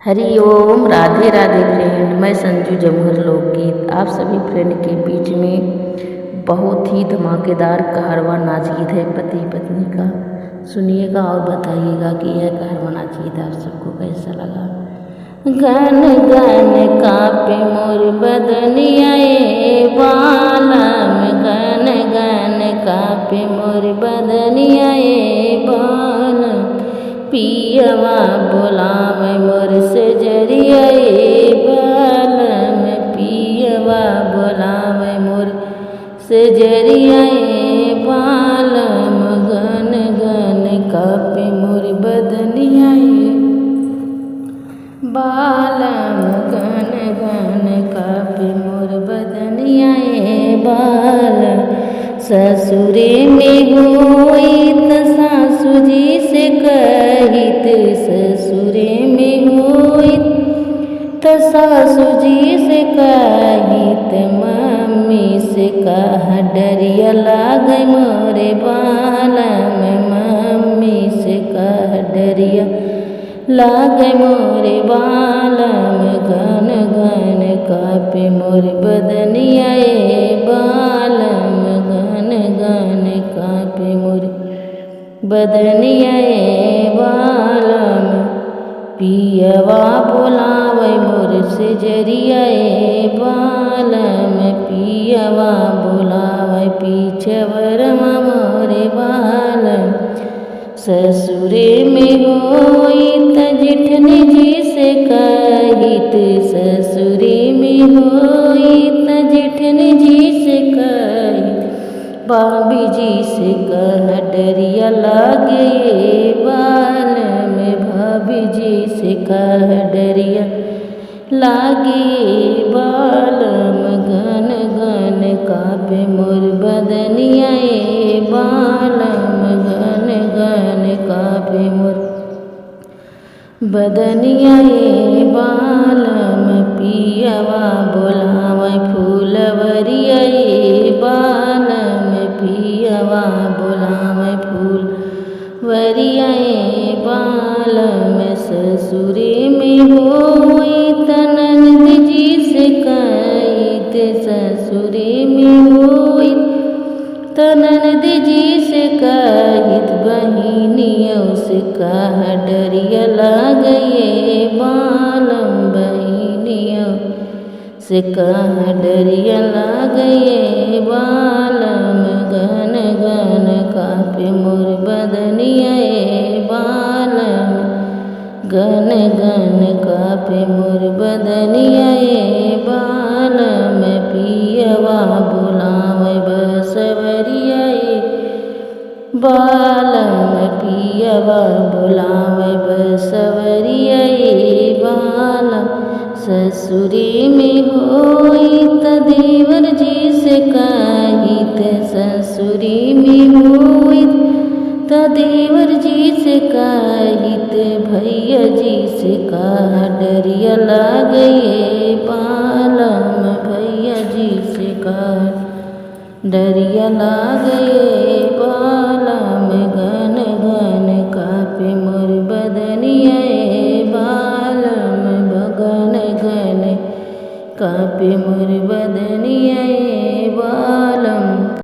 हरि ओम, Radhe Radhe friend. मैं संजू जमुहर लोकगीत आप सभी फ्रेंड के बीच में बहुत ही धमाकेदार कहरवा नाच गीत है पति पत्नी का। सुनिएगा और बताइएगा कि यह कहरवा नाच गीत आप सबको कैसा लगा। गन गन कापे मोर बदनिया बालम, गन गन कापे मोर बदनिया बालम, पियवा बोलावे मोर से जरिया बालम, पियवा बोलावे मोर से जरिया बालम, गन गन कापे मोर बदनिया बालम, गन गन कापे मोर बदनिया बालम। ससुरे में होइत सासु जी से कहित, ससुरे में होइत त सासु जी से कहित, मम्मी से कह डरिया लागे मोरे बालम, मम्मी से कह डरिया लागे मोरे बालम, गन गन कापे मोर बदनिया बालम, गन गन कापे मोर बदनिया बालम, पियवा बोलावे मोर से जरिया बालम, पियवा बोलावे पीछवरमा मोरे बालम। ससुरे में होइत जेठनी जी से कहित, ससुरे में होइत जेठनी जी से कहित, भाभी जी से कह डरिया लागे बालम, भाभी जी से कह डरिया लागे बालम, गन गन कापे मोर बदनिया बालम, गन गन कापे मोर बदनिया बालम, पियवा बोलावे फूलवरिया बालम, पियवा बोलावे फूलवरिया बालम। ससुरे में होइत ननद जी से कहित, ससुरे में होइत ननद जी से कहित, बहिनियों से कह डरिया लागे बालम, बहिनियों से कह डरिया लागे बालम, गन गन कापे मोर बदनिया बालम, गन गन कापे मोर बदनिया बालम, पियवा बोलावे बसवरिया बालम, पियवा बोलावे बसवरिया बालम। ससुरे में होइत देवर जी से कहित, ससुरे में होइत त देवर जी से कहित, भैया जी से कह डरिया लागे बालम, भैया जी से कह डरिया लागे